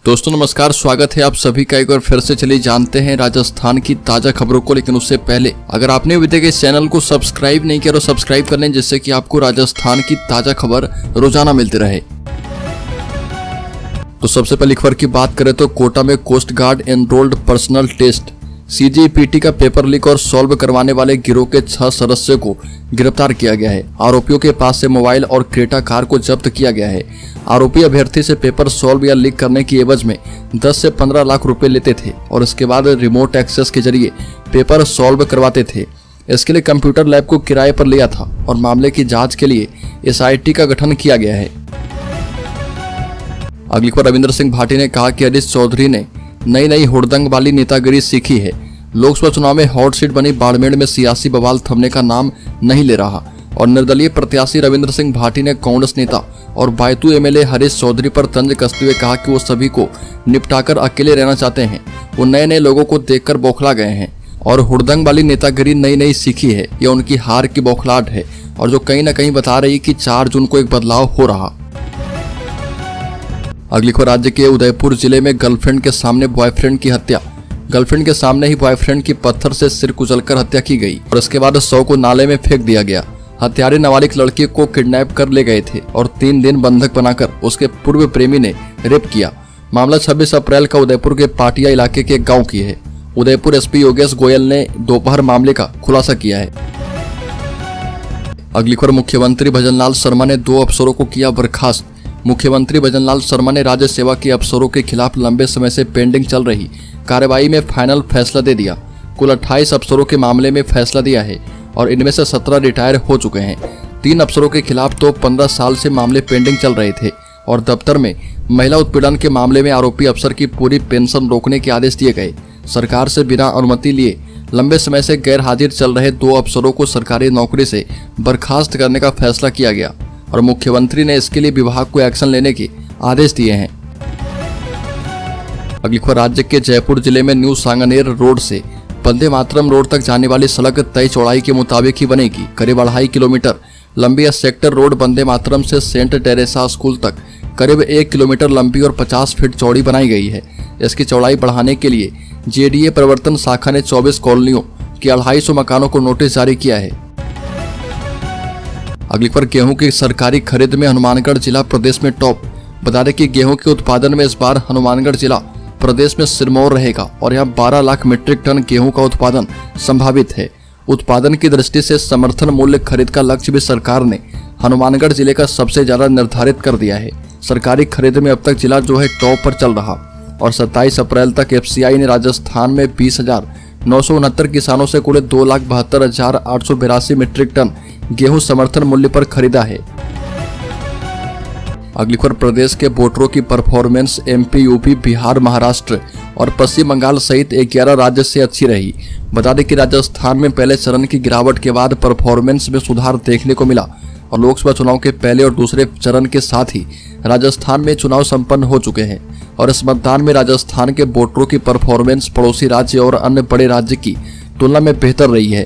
दोस्तों नमस्कार, स्वागत है आप सभी का एक बार फिर से। चलिए जानते हैं राजस्थान की ताजा खबरों को। लेकिन उससे पहले अगर आपने अभी तक इस चैनल को सब्सक्राइब नहीं किया तो सब्सक्राइब कर लें, जिससे कि आपको राजस्थान की ताजा खबर रोजाना मिलती रहे। तो सबसे पहले खबर की बात करें तो कोटा में coast guard enrolled personnel test CGPT का पेपर लीक और सॉल्व करवाने वाले गिरोह के 6 सदस्यों को गिरफ्तार किया गया है। आरोपियों के पास से मोबाइल और क्रेटा कार को जब्त किया गया है। आरोपी अभ्यर्थी से पेपर सॉल्व या लीक करने की एवज में 10 से 15 लाख रुपए लेते थे और इसके बाद रिमोट एक्सेस के जरिए पेपर सॉल्व करवाते थे। इसके लिए कंप्यूटर लैब को किराए पर लिया था और मामले की जांच के लिए एसआईटी का गठन किया गया है। अगली खबर, रविंद्र सिंह भाटी ने कहा कि हरीश चौधरी ने नई हुड़दंग वाली नेतागिरी सीखी है। लोकसभा चुनाव में हॉट सीट बनी बाड़मेर में सियासी बवाल थमने का नाम नहीं ले रहा और निर्दलीय प्रत्याशी रविंद्र सिंह भाटी ने कांग्रेस नेता और बायतू एमएलए हरीश चौधरी पर तंज कसते हुए कहा कि वो सभी को निपटाकर अकेले रहना चाहते हैं। वो नए लोगों को देखकर बौखला गए हैं और हुड़दंग वाली नेतागिरी नई सीखी है। यह उनकी हार की बौखलाहट है और जो कहीं न कहीं बता रही कि 4 जून को एक बदलाव हो रहा। अगली खबर, राज्य के उदयपुर जिले में गर्लफ्रेंड के सामने बॉयफ्रेंड की हत्या। गर्लफ्रेंड के सामने ही बॉयफ्रेंड की पत्थर से सिर कुचलकर हत्या की गई और इसके बाद शव को नाले में फेंक दिया गया। हत्यारे नाबालिग लड़की को किडनैप कर ले गए थे और 3 दिन बंधक बनाकर उसके पूर्व प्रेमी ने रेप किया। मामला 26 अप्रैल का उदयपुर के पाटिया इलाके के गांव की है। उदयपुर एसपी योगेश गोयल ने दोपहर मामले का खुलासा किया है। अगली खबर, मुख्यमंत्री भजनलाल शर्मा ने 2 अफसरों को किया बर्खास्त। मुख्यमंत्री भजनलाल शर्मा ने राज्य सेवा के अफसरों के खिलाफ लंबे समय से पेंडिंग चल रही कार्रवाई में फाइनल फैसला दे दिया। कुल 28 अफसरों के मामले में फैसला दिया है और इनमें से 17 रिटायर हो चुके हैं। 3 अफसरों के खिलाफ तो 15 साल से मामले पेंडिंग चल रहे थे और दफ्तर में महिला उत्पीड़न के मामले में आरोपी अफसर की पूरी पेंशन रोकने के आदेश दिए गए। सरकार से बिना अनुमति लिए लंबे समय से गैर हाजिर चल रहे 2 अफसरों को सरकारी नौकरी से बर्खास्त करने का फैसला किया गया और मुख्यमंत्री ने इसके लिए विभाग को एक्शन लेने के आदेश दिए हैं। अगली खबर, राज्य के जयपुर जिले में न्यू सांगनेर रोड से वंदे मातरम रोड तक जाने वाली सड़क तय चौड़ाई के मुताबिक ही बनेगी। करीब 2.5 किलोमीटर लंबी सेक्टर रोड वंदे मातरम से सेंट टेरेसा स्कूल तक करीब 1 किलोमीटर लंबी और 50 फीट चौड़ी बनाई गई है। इसकी चौड़ाई बढ़ाने के लिए जेडीए प्रवर्तन शाखा ने 24 कॉलोनियों के 250 मकानों को नोटिस जारी किया है। अगली पर, गेहूं की सरकारी खरीद में हनुमानगढ़ जिला प्रदेश में टॉप। बता दें कि गेहूं के उत्पादन में इस बार हनुमानगढ़ जिला प्रदेश में सिरमौर रहेगा और यहां 12 लाख मीट्रिक टन गेहूं का उत्पादन संभावित है। उत्पादन की दृष्टि से समर्थन मूल्य खरीद का लक्ष्य भी सरकार ने हनुमानगढ़ जिले का सबसे ज्यादा निर्धारित कर दिया है। सरकारी खरीद में अब तक जिला जो है टॉप पर चल रहा और 27 अप्रैल तक एफसीआई ने राजस्थान में 20,969 किसानों से कुल 2,72,882 मीट्रिक टन गेहूं समर्थन मूल्य पर खरीदा है। अगली खबर, प्रदेश के वोटरों की performance MP, UP, Bihar, Maharashtra और पश्चिम बंगाल सहित 11 राज्य से अच्छी रही। बता दें कि राजस्थान में पहले चरण की गिरावट के बाद परफॉर्मेंस में सुधार देखने को मिला और लोकसभा चुनाव के पहले और दूसरे चरण के साथ ही राजस्थान में चुनाव संपन्न हो चुके हैं और इस मतदान में राजस्थान के वोटरों की परफॉर्मेंस पड़ोसी राज्य और अन्य बड़े राज्य की तुलना में बेहतर रही है।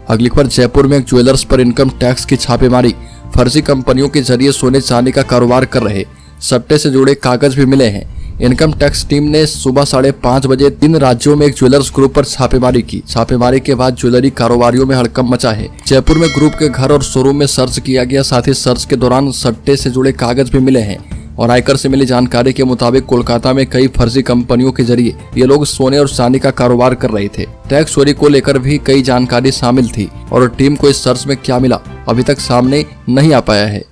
अगली खबर, जयपुर में एक ज्वेलर्स पर इनकम टैक्स की छापेमारी। फर्जी कंपनियों के जरिए सोने चांदी का कारोबार कर रहे सट्टे से जुड़े कागज भी मिले हैं। इनकम टैक्स टीम ने सुबह 5:30 बजे 3 राज्यों में एक ज्वेलर्स ग्रुप पर छापेमारी की। छापेमारी के बाद ज्वेलरी कारोबारियों में हड़कंप मचा है। जयपुर में ग्रुप के घर और शोरूम में सर्च किया गया, साथ ही सर्च के दौरान सट्टे से जुड़े कागज भी मिले हैं और आयकर से मिली जानकारी के मुताबिक कोलकाता में कई फर्जी कंपनियों के जरिए ये लोग सोने और चांदी का कारोबार कर रहे थे। टैक्स चोरी को लेकर भी कई जानकारी शामिल थी और टीम को इस सर्च में क्या मिला अभी तक सामने नहीं आ पाया है।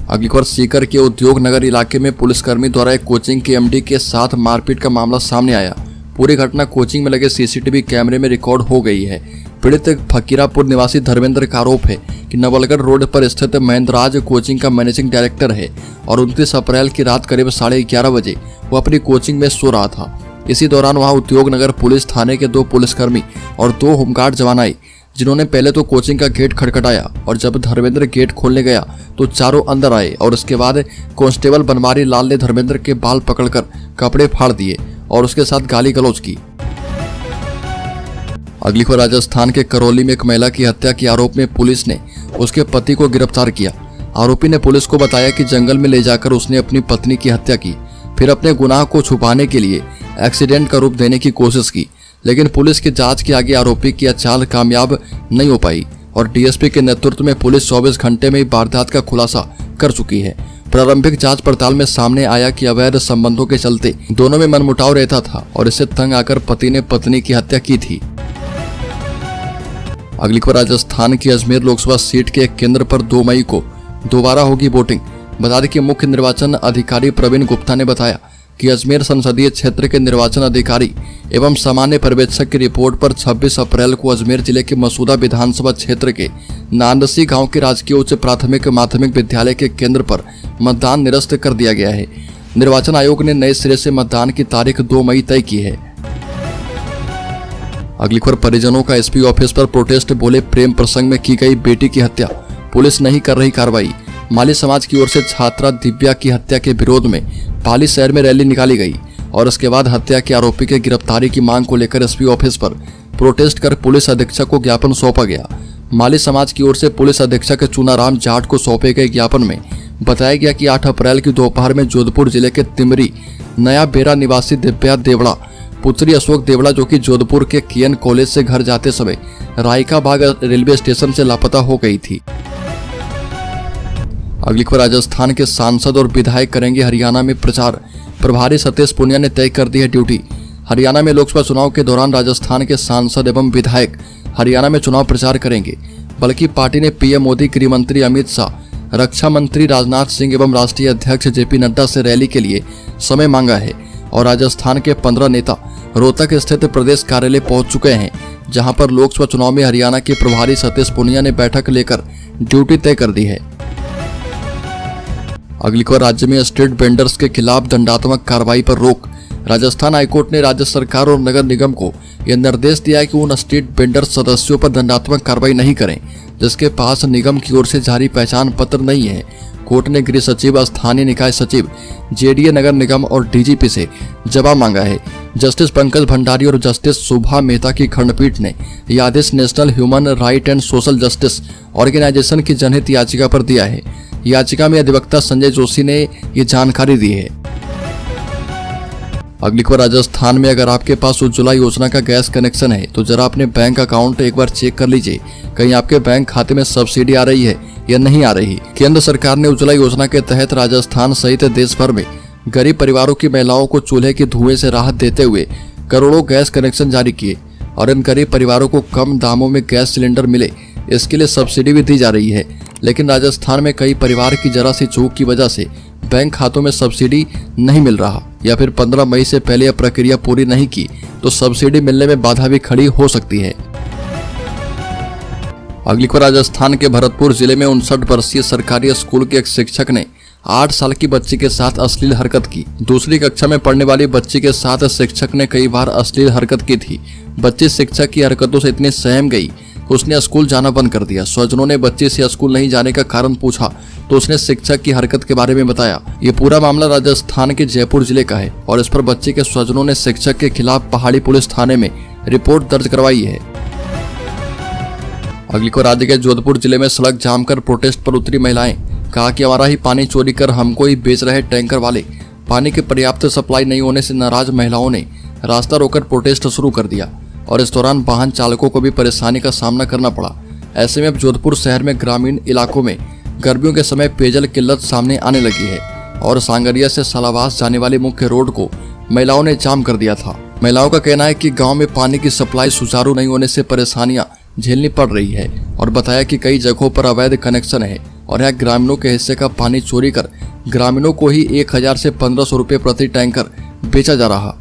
अगली खबर, सीकर के उद्योग नगर इलाके में पुलिसकर्मी द्वारा एक कोचिंग के एमडी के साथ मारपीट का मामला सामने आया। पूरी घटना कोचिंग में लगे सीसीटीवी कैमरे में रिकॉर्ड हो गई है। पीड़ित फकीरापुर निवासी धर्मेंद्र का आरोप है कि नवलगढ़ रोड पर स्थित महेंद्रराज कोचिंग का मैनेजिंग डायरेक्टर है और 29 अप्रैल की रात करीब 11:30 बजे वो अपनी कोचिंग में सो रहा था। इसी दौरान वहां उद्योग नगर पुलिस थाने के 2 पुलिसकर्मी और 2 होमगार्ड जवान आए, जिन्होंने पहले तो कोचिंग का गेट खटखटाया और जब धर्मेंद्र गेट खोलने गया तो चारों अंदर आए और उसके बाद कांस्टेबल बनवारी लाल ने धर्मेंद्र के बाल पकड़कर कपड़े फाड़ दिए और उसके साथ गाली गलौज की। अगली खबर, राजस्थान के करौली में एक महिला की हत्या के आरोप में पुलिस ने उसके पति को गिरफ्तार किया। आरोपी ने पुलिस को बताया कि जंगल में ले जाकर उसने अपनी पत्नी की हत्या की, फिर अपने गुनाह को छुपाने के लिए एक्सीडेंट का रूप देने की कोशिश की, लेकिन पुलिस की जांच के आगे आरोपी की चाल कामयाब नहीं हो पाई और डीएसपी के नेतृत्व में पुलिस 24 घंटे में वारदात का खुलासा कर चुकी है। प्रारंभिक जांच पड़ताल में सामने आया कि अवैध संबंधों के चलते दोनों में मनमुटाव रहता था और इससे तंग आकर पति ने पत्नी की हत्या की थी। अगली खबर राजस्थान की अजमेर लोकसभा सीट के एक केंद्र पर 2 मई को दोबारा होगी वोटिंग। बता दें कि मुख्य निर्वाचन अधिकारी प्रवीण गुप्ता ने बताया कि अजमेर संसदीय क्षेत्र के निर्वाचन अधिकारी एवं सामान्य पर्यवेक्षक की रिपोर्ट पर 26 अप्रैल को अजमेर जिले के मसूदा विधानसभा क्षेत्र के नांदसी गांव के राजकीय उच्च प्राथमिक माध्यमिक विद्यालय के केंद्र पर मतदान निरस्त कर दिया गया है। निर्वाचन आयोग ने नए सिरे से मतदान की तारीख 2 मई तय की है। अगली खबर परिजनों का एसपी ऑफिस पर प्रोटेस्ट, बोले प्रेम प्रसंग में की गई बेटी की हत्या, पुलिस नहीं कर रही कार्रवाई। माली समाज की ओर से छात्रा दिव्या की हत्या के विरोध में पाली शहर में रैली निकाली गई और उसके बाद हत्या के आरोपी के गिरफ्तारी की मांग को लेकर एसपी ऑफिस पर प्रोटेस्ट कर पुलिस अधीक्षक को ज्ञापन सौंपा गया। माली समाज की ओर से पुलिस अधीक्षक चूनाराम जाट को सौंपे गए ज्ञापन में बताया गया कि 8 अप्रैल की दोपहर में जोधपुर जिले के तिमरी नया बेरा निवासी दिव्या देवड़ा पुत्री अशोक देवड़ा, जो कि जोधपुर के केएन कॉलेज से घर जाते समय रायका बाग रेलवे स्टेशन से लापता हो गई थी। अगली खबर राजस्थान के सांसद और विधायक करेंगे हरियाणा में प्रचार, प्रभारी सतीश पुनिया ने तय कर दी है ड्यूटी। हरियाणा में लोकसभा चुनाव के दौरान राजस्थान के सांसद एवं विधायक हरियाणा में चुनाव प्रचार करेंगे। बल्कि पार्टी ने पीएम मोदी, गृह मंत्री अमित शाह, रक्षा मंत्री राजनाथ सिंह एवं राष्ट्रीय अध्यक्ष जेपी नड्डा से रैली के लिए समय मांगा है और राजस्थान के 15 नेता रोहतक स्थित प्रदेश कार्यालय पहुंच चुके हैं, जहां पर लोकसभा चुनाव में हरियाणा के प्रभारी सतीश पुनिया ने बैठक लेकर ड्यूटी तय कर दी है। अगली खबर राज्य में स्ट्रीट वेंडर्स के खिलाफ दंडात्मक कार्रवाई पर रोक। राजस्थान हाईकोर्ट ने राज्य सरकार और नगर निगम को यह निर्देश दिया है कि उन स्ट्रीट वेंडर्स सदस्यों पर दंडात्मक कार्रवाई नहीं करें जिसके पास निगम की ओर से जारी पहचान पत्र नहीं है। कोर्ट ने गृह सचिव, स्थानीय निकाय सचिव, जेडीए नगर निगम और डीजीपी से जवाब मांगा है। जस्टिस पंकज भंडारी और जस्टिस शुभा मेहता की खंडपीठ ने यह आदेश national human right and social justice organisation की जनहित याचिका पर दिया है। याचिका में अधिवक्ता संजय जोशी ने ये जानकारी दी है। अगली खबर राजस्थान में अगर आपके पास उज्ज्वला योजना का गैस कनेक्शन है तो जरा अपने बैंक अकाउंट एक बार चेक कर लीजिए, कहीं आपके बैंक खाते में सब्सिडी आ रही है या नहीं आ रही। केंद्र सरकार ने उज्ज्वला योजना के तहत राजस्थान सहित देश भर में गरीब परिवारों की महिलाओं को चूल्हे के धुएं से राहत देते हुए करोड़ों गैस कनेक्शन जारी किए और इन गरीब परिवारों को कम दामों में गैस सिलेंडर मिले, इसके लिए सब्सिडी भी दी जा रही है। लेकिन राजस्थान में कई परिवार की जरा सी चूक की वजह से बैंक खातों में सब्सिडी नहीं मिल रहा या फिर 15 मई से पहले यह प्रक्रिया पूरी नहीं की तो सब्सिडी मिलने में बाधा भी खड़ी हो सकती है। अगली खबर राजस्थान के भरतपुर जिले में 59 वर्षीय सरकारी स्कूल के एक शिक्षक ने 8 साल की बच्ची के साथ अश्लील हरकत की। दूसरी कक्षा में पढ़ने वाली बच्ची के साथ शिक्षक ने कई बार अश्लील हरकत की थी। बच्ची शिक्षक की हरकतों से इतनी सहम गई, उसने स्कूल जाना बंद कर दिया। स्वजनों ने बच्चे से स्कूल नहीं जाने का कारण पूछा तो उसने शिक्षक की हरकत के बारे में बताया। ये पूरा मामला राजस्थान के जयपुर जिले का है और इस पर बच्चे के स्वजनों ने शिक्षक के खिलाफ पहाड़ी पुलिस थाने में रिपोर्ट दर्ज करवाई है। अगली को राज्य के जोधपुर जिले में सड़क जाम कर प्रोटेस्ट पर उतरी महिलाएं, कहा कि हमारा ही पानी चोरी कर हमको ही बेच रहे टैंकर वाले। पानी की पर्याप्त सप्लाई नहीं होने से नाराज महिलाओं ने रास्ता रोककर प्रोटेस्ट शुरू कर दिया और इस दौरान वाहन चालकों को भी परेशानी का सामना करना पड़ा। ऐसे में अब जोधपुर शहर में ग्रामीण इलाकों में गर्मियों के समय पेयजल किल्लत सामने आने लगी है और सांगरिया से सालावास जाने वाली मुख्य रोड को महिलाओं ने जाम कर दिया था। महिलाओं का कहना है कि गांव में पानी की सप्लाई सुचारू नहीं होने से परेशानियां झेलनी पड़ रही है और बताया कि कई जगहों पर अवैध कनेक्शन है और यहाँ ग्रामीणों के हिस्से का पानी चोरी कर ग्रामीणों को ही 1000 से 1500 रुपये प्रति टैंकर बेचा जा रहा।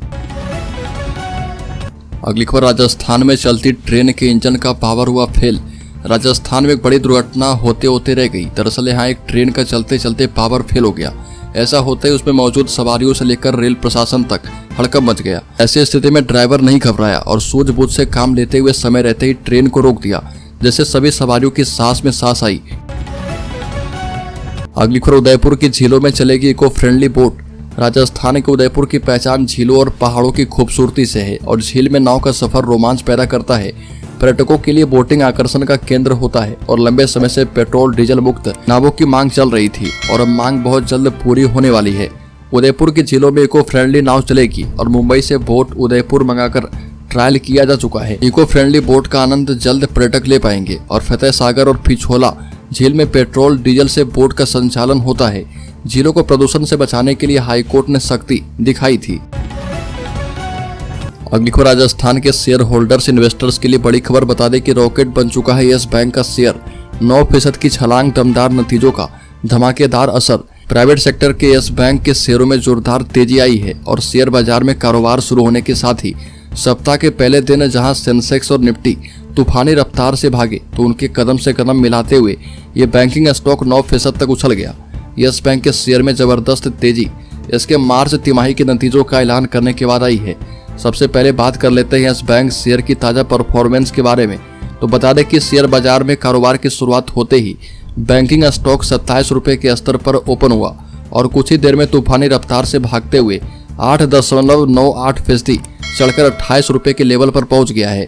अगली खबर राजस्थान में चलती ट्रेन के इंजन का पावर हुआ फेल। राजस्थान में एक बड़ी दुर्घटना होते होते रह गई। दरअसल यहाँ एक ट्रेन का चलते चलते पावर फेल हो गया। ऐसा होते ही उसमें मौजूद सवारियों से लेकर रेल प्रशासन तक हड़कंप मच गया। ऐसी स्थिति में ड्राइवर नहीं घबराया और सूझबूझ से काम लेते हुए समय रहते ही ट्रेन को रोक दिया, जिससे सभी सवारियों की सांस में सांस आई। अगली खबर उदयपुर की झीलों में चलेगी इको फ्रेंडली बोट। राजस्थान के उदयपुर की पहचान झीलों और पहाड़ों की खूबसूरती से है और झील में नाव का सफर रोमांच पैदा करता है। पर्यटकों के लिए बोटिंग आकर्षण का केंद्र होता है और लंबे समय से पेट्रोल डीजल मुक्त नावों की मांग चल रही थी और अब मांग बहुत जल्द पूरी होने वाली है। उदयपुर की झीलों में इको फ्रेंडली नाव चलेगी और मुंबई से बोट उदयपुर मंगाकर ट्रायल किया जा चुका है। इको फ्रेंडली बोट का आनंद जल्द पर्यटक ले पाएंगे और फतेह सागर और पिछोला झील में पेट्रोल डीजल से बोट का संचालन होता है। झीलों को प्रदूषण से बचाने के लिए हाईकोर्ट ने सख्ती दिखाई थी। अगली खबर राजस्थान के शेयर होल्डर्स इन्वेस्टर्स के लिए बड़ी खबर बता दें कि रॉकेट बन चुका है यस बैंक का शेयर। 9% की छलांग, दमदार नतीजों का धमाकेदार असर। प्राइवेट सेक्टर के यस बैंक के शेयरों में जोरदार तेजी आई है और शेयर बाजार में कारोबार शुरू होने के साथ ही सप्ताह के पहले दिन जहां सेंसेक्स और निफ्टी तूफानी रफ्तार से भागे तो उनके कदम से कदम मिलाते हुए ये बैंकिंग स्टॉक 9% तक उछल गया। यस बैंक के शेयर में जबरदस्त तेजी इसके मार्च तिमाही के नतीजों का ऐलान करने के बाद आई है। सबसे पहले बात कर लेते हैं यस बैंक शेयर की ताजा परफॉर्मेंस के बारे में। तो बता दें कि शेयर बाजार में कारोबार की शुरुआत होते ही बैंकिंग स्टॉक 27 रुपए के स्तर पर ओपन हुआ और कुछ ही देर में तूफानी रफ्तार से भागते हुए 8.98% चढ़कर 28 रुपए के लेवल पर पहुंच गया है।